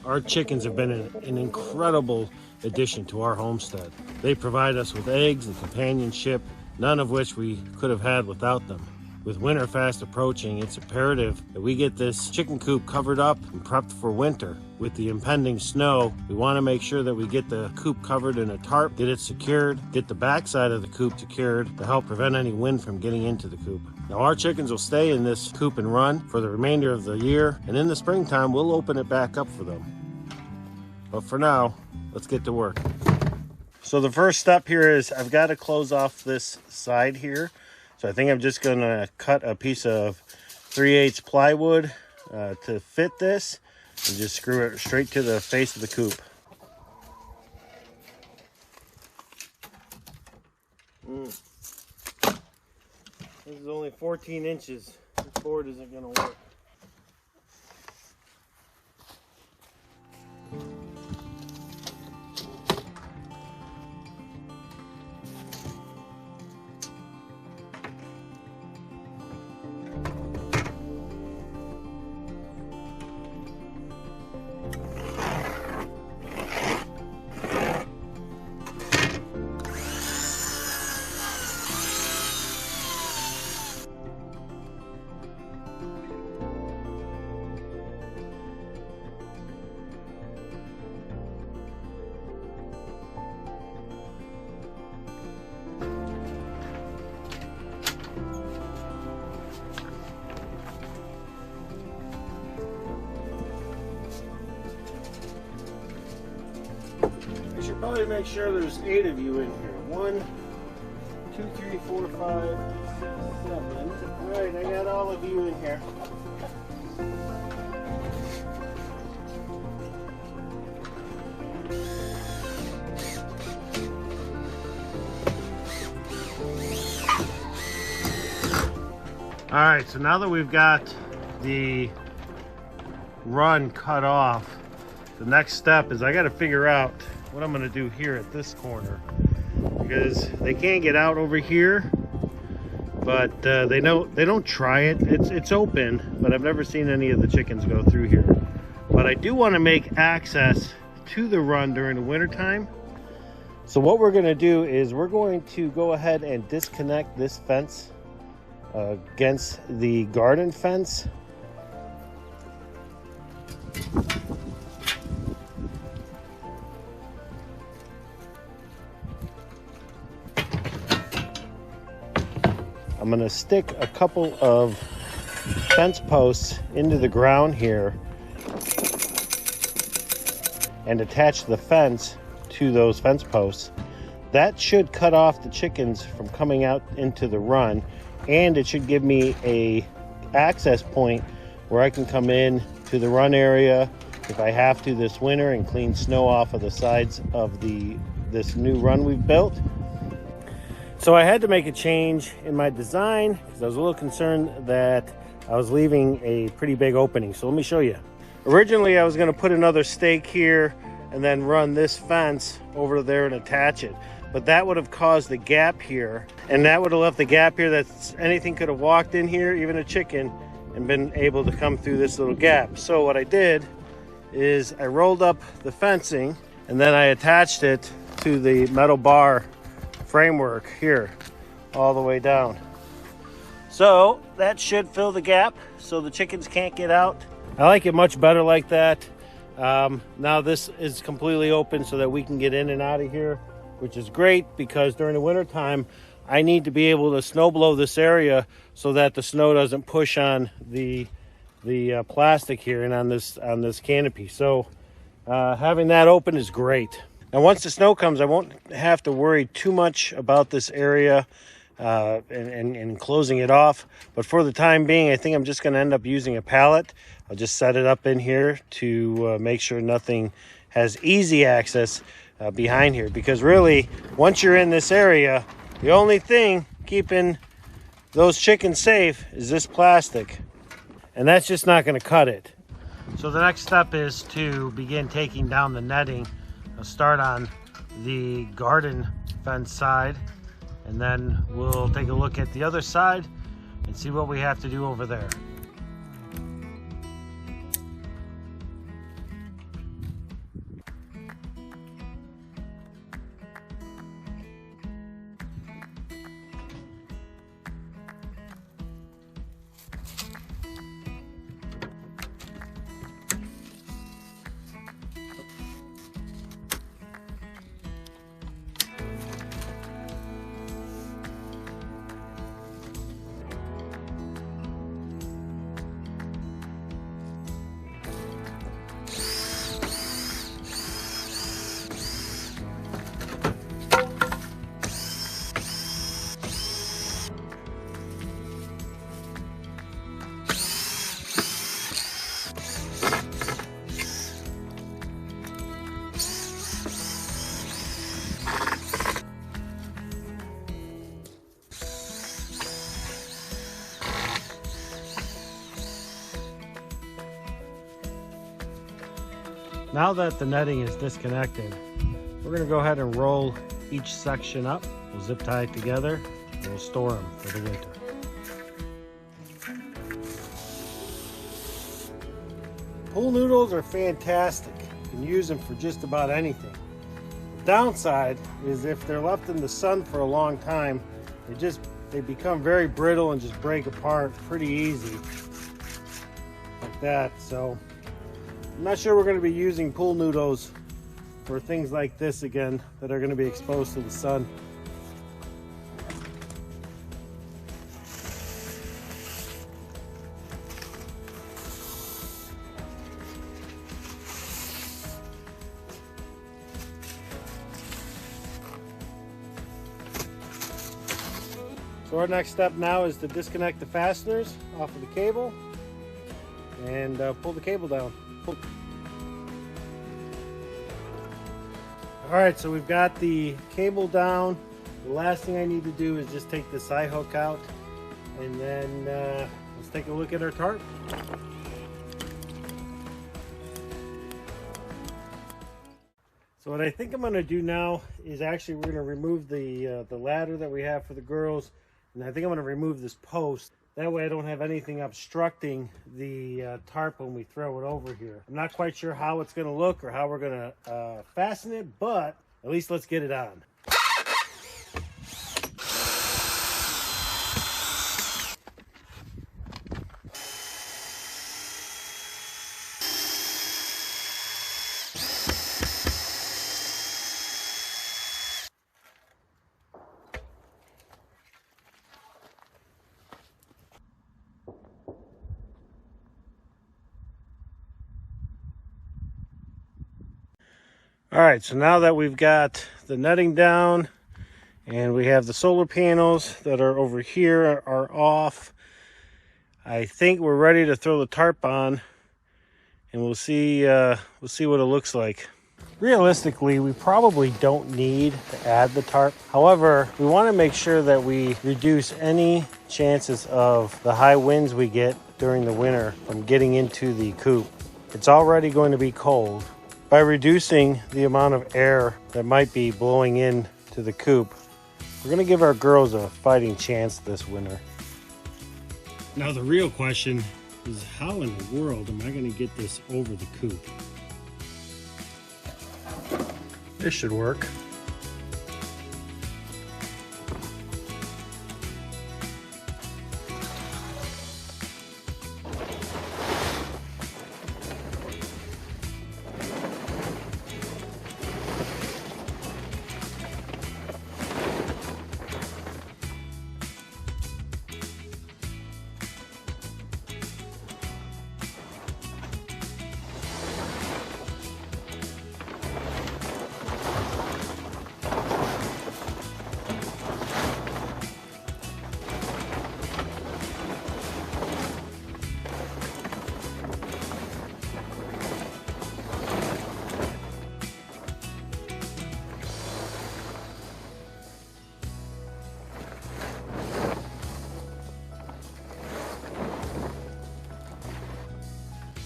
Our chickens have been an incredible addition to our homestead. They provide us with eggs and companionship, none of which we could have had without them. With winter fast approaching, it's imperative that we get this chicken coop covered up and prepped for winter. With the impending snow, we want to make sure that we get the coop covered in a tarp, get it secured, get the backside of the coop secured to help prevent any wind from getting into the coop. Now our chickens will stay in this coop and run for the remainder of the year, and in the springtime we'll open it back up for them. But for now, let's get to work. So the first step here is I've got to close off this side here. So I think I'm just gonna cut a piece of 3/8 plywood to fit this and just screw it straight to the face of the coop. This is only 14 inches. This board isn't gonna work. Probably make sure there's 8 of you in here. 1, 2, 3, 4, 5, 6, 7. All right, I got all of you in here. All right, so now that we've got the run cut off, the next step is I got to figure out what I'm going to do here at this corner, because they can't get out over here, but they don't try it. It's open, but I've never seen any of the chickens go through here. But I do want to make access to the run during the winter time. So what we're going to do is we're going to go ahead and disconnect this fence against the garden fence. I'm going to stick a couple of fence posts into the ground here and attach the fence to those fence posts. That should cut off the chickens from coming out into the run, and it should give me a access point where I can come in to the run area if I have to this winter and clean snow off of the sides of this new run we've built. So I had to make a change in my design because I was a little concerned that I was leaving a pretty big opening. So let me show you. Originally, I was going to put another stake here and then run this fence over there and attach it. But that would have caused a gap here, and that would have left the gap here that anything could have walked in here, even a chicken, and been able to come through this little gap. So what I did is I rolled up the fencing and then I attached it to the metal bar framework here all the way down. So that should fill the gap so the chickens can't get out. I like it much better like that. Now this is completely open so that we can get in and out of here, which is great because during the winter time I need to be able to snow blow this area so that the snow doesn't push on the plastic here and on this canopy. So having that open is great. Now once the snow comes, I won't have to worry too much about this area and closing it off. But for the time being, I think I'm just going to end up using a pallet. I'll just set it up in here to make sure nothing has easy access behind here. Because really, once you're in this area, the only thing keeping those chickens safe is this plastic. And that's just not going to cut it. So the next step is to begin taking down the netting. I'll start on the garden fence side, and then we'll take a look at the other side and see what we have to do over there. Now that the netting is disconnected, we're going to go ahead and roll each section up. We'll zip tie it together and we'll store them for the winter. Pool noodles are fantastic. You can use them for just about anything. The downside is if they're left in the sun for a long time, they become very brittle and just break apart pretty easy like that. So I'm not sure we're going to be using pool noodles for things like this again that are going to be exposed to the sun. So our next step now is to disconnect the fasteners off of the cable and pull the cable down. All right, so we've got the cable down. The last thing I need to do is just take the side hook out, and then let's take a look at our tarp. So what I think I'm going to do now is actually we're going to remove the ladder that we have for the girls, and I think I'm going to remove this post. That way I don't have anything obstructing the tarp when we throw it over here. I'm not quite sure how it's going to look or how we're going to fasten it, but at least let's get it on. All right, so now that we've got the netting down and we have the solar panels that are over here are off, I think we're ready to throw the tarp on, and we'll see what it looks like. Realistically, we probably don't need to add the tarp. However, we want to make sure that we reduce any chances of the high winds we get during the winter from getting into the coop. It's already going to be cold. By reducing the amount of air that might be blowing into the coop, we're going to give our girls a fighting chance this winter. Now the real question is, how in the world am I going to get this over the coop? This should work.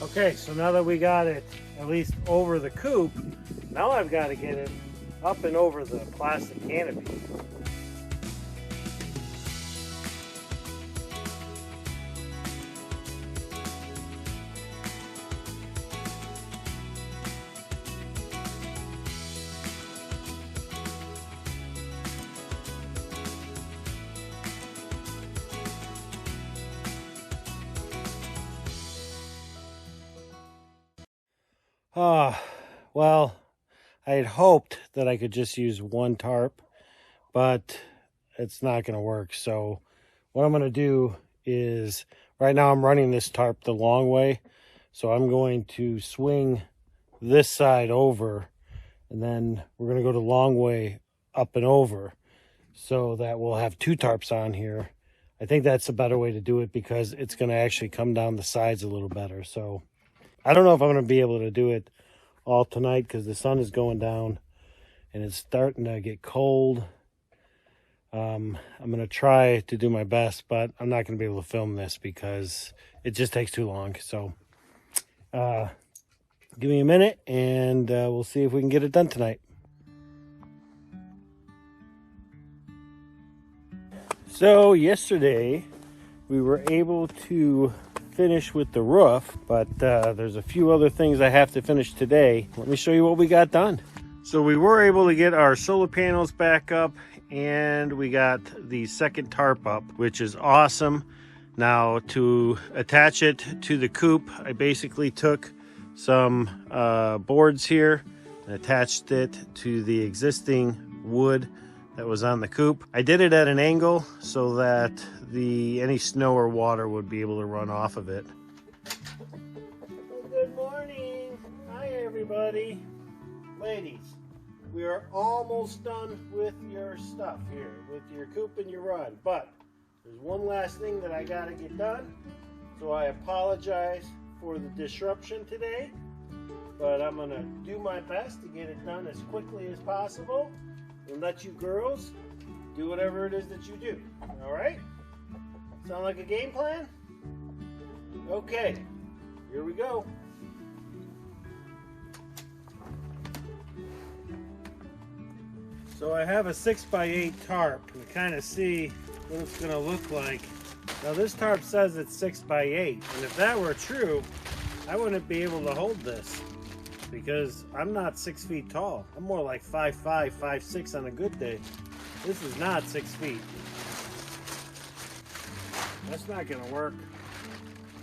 Okay, so now that we got it at least over the coop, now I've got to get it up and over the plastic canopy. Well, I had hoped that I could just use one tarp, but it's not going to work. So what I'm going to do is, right now I'm running this tarp the long way. So I'm going to swing this side over, and then we're going to go the long way up and over so that we'll have two tarps on here. I think that's a better way to do it because it's going to actually come down the sides a little better. So I don't know if I'm going to be able to do it all tonight because the sun is going down and it's starting to get cold. I'm going to try to do my best, but I'm not going to be able to film this because it just takes too long. So give me a minute and we'll see if we can get it done tonight. So yesterday we were able to finish with the roof, but there's a few other things I have to finish today. Let me show you what we got done. So we were able to get our solar panels back up, and we got the second tarp up, which is awesome. Now to attach it to the coop, I basically took some boards here and attached it to the existing wood that was on the coop. I did it at an angle so that any snow or water would be able to run off of it. Good morning. Hi everybody. Ladies, we are almost done with your stuff here, with your coop and your run, but there's one last thing that I gotta get done. So I apologize for the disruption today, but I'm gonna do my best to get it done as quickly as possible and let you girls do whatever it is that you do. All right? Sound like a game plan? Okay, here we go. So I have a 6x8 tarp to kind of see what it's going to look like. Now this tarp says it's 6x8, and if that were true, I wouldn't be able to hold this because I'm not 6 feet tall. I'm more like 5'5", 5'6" on a good day. This is not 6 feet. That's not gonna work.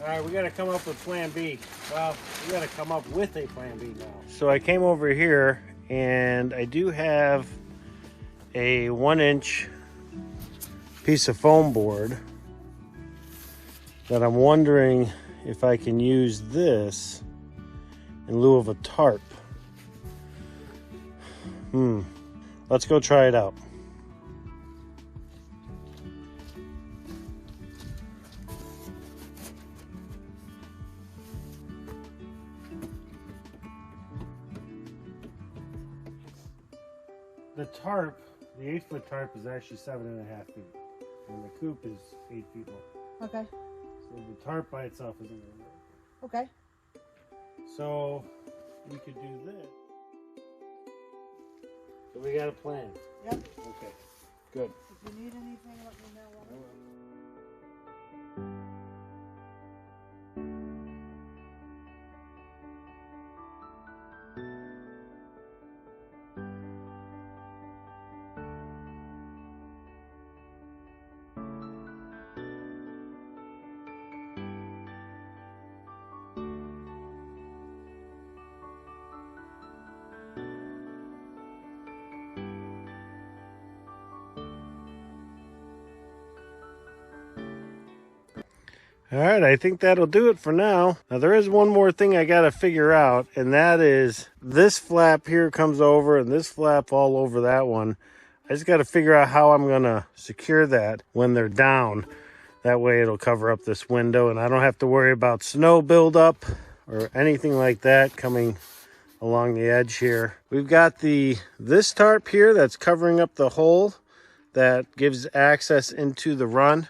All right, we gotta come up with plan B. Well, we gotta come up with a plan B now. So I came over here and I do have a 1-inch piece of foam board that I'm wondering if I can use this in lieu of a tarp. Let's go try it out. The tarp, the 8-foot tarp, is actually 7.5 feet, and the coop is 8 feet long. Okay. So the tarp by itself isn't going to work. Okay. So we could do this. So we got a plan. Yep. Okay. Good. If you need anything, let me know. All right, I think that'll do it for now. Now there is one more thing I got to figure out, and that is this flap here comes over and this flap all over that one. I just got to figure out how I'm going to secure that when they're down. That way it'll cover up this window and I don't have to worry about snow buildup or anything like that coming along the edge here. We've got this tarp here that's covering up the hole that gives access into the run.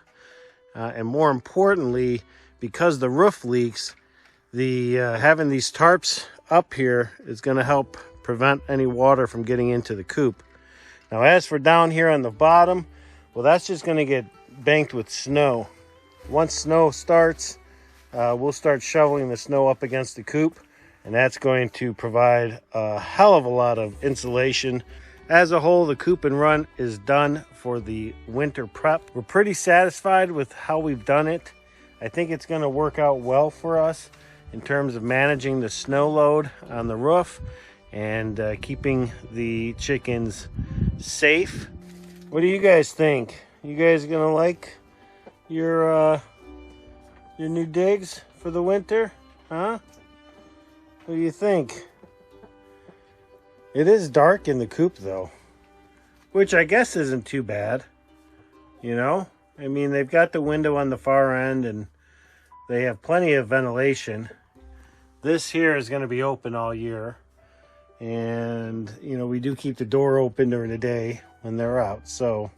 And more importantly, because the roof leaks, the having these tarps up here is going to help prevent any water from getting into the coop. Now, as for down here on the bottom, well, that's just going to get banked with snow. Once snow starts, we'll start shoveling the snow up against the coop, and that's going to provide a hell of a lot of insulation. As a whole, the coop and run is done for the winter prep. We're pretty satisfied with how we've done it. I think it's going to work out well for us in terms of managing the snow load on the roof and keeping the chickens safe. What do you guys think? You guys gonna like your new digs for the winter? Huh? What do you think? It is dark in the coop though, which I guess isn't too bad. You know, I mean, they've got the window on the far end and they have plenty of ventilation. This here is going to be open all year. And, you know, we do keep the door open during the day when they're out. So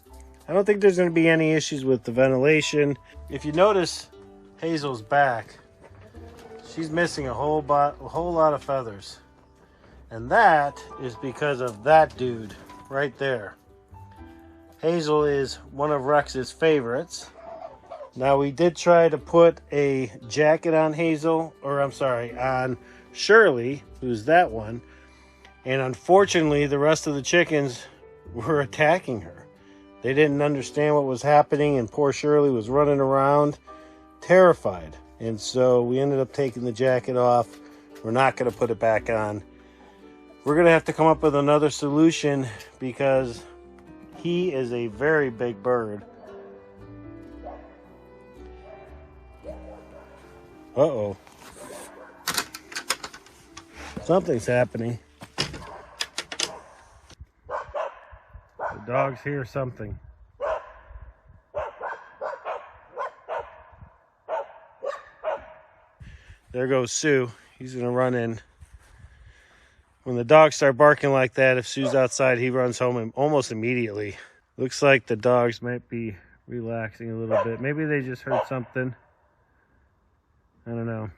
I don't think there's going to be any issues with the ventilation. If you notice Hazel's back, she's missing a whole lot of feathers. And that is because of that dude right there. Hazel is one of Rex's favorites. Now, we did try to put a jacket on Hazel, or I'm sorry, on Shirley, who's that one. And unfortunately, the rest of the chickens were attacking her. They didn't understand what was happening, and poor Shirley was running around terrified. And so we ended up taking the jacket off. We're not going to put it back on. We're going to have to come up with another solution because he is a very big bird. Uh-oh. Something's happening. The dogs hear something. There goes Sue. He's going to run in. When the dogs start barking like that, if Sue's outside, he runs home almost immediately. Looks like the dogs might be relaxing a little bit. Maybe they just heard something. I don't know.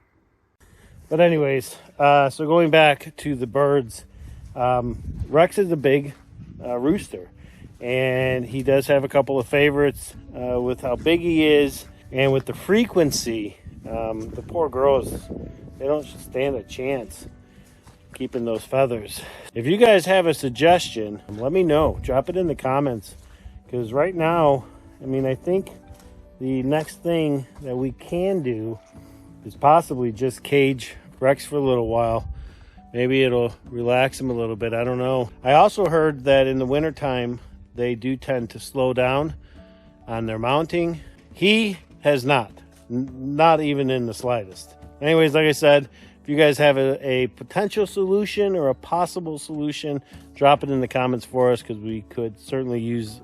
But anyways, so going back to the birds, Rex is a big rooster. And he does have a couple of favorites with how big he is and with the frequency. The poor girls, they don't stand a chance keeping those feathers. If you guys have a suggestion, let me know. Drop it in the comments. Because right now, I mean, I think the next thing that we can do is possibly just cage Rex for a little while. Maybe it'll relax him a little bit. I don't know. I also heard that in the wintertime, they do tend to slow down on their mounting. He has not even in the slightest. Anyways, like I said, if you guys have a potential solution or a possible solution, drop it in the comments for us because we could certainly use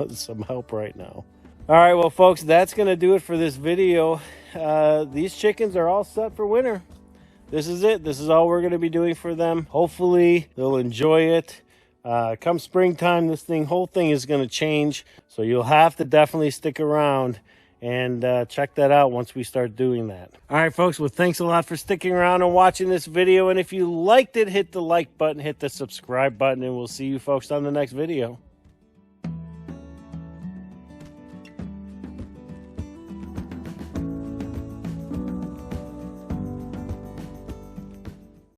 some help right now. All right, well, folks, that's going to do it for this video. These chickens are all set for winter. This is it. This is all we're going to be doing for them. Hopefully, they'll enjoy it. Come springtime, this whole thing is going to change. So you'll have to definitely stick around and check that out once we start doing that. All right, folks. Well, thanks a lot for sticking around and watching this video. And if you liked it, hit the like button, hit the subscribe button, and we'll see you folks on the next video.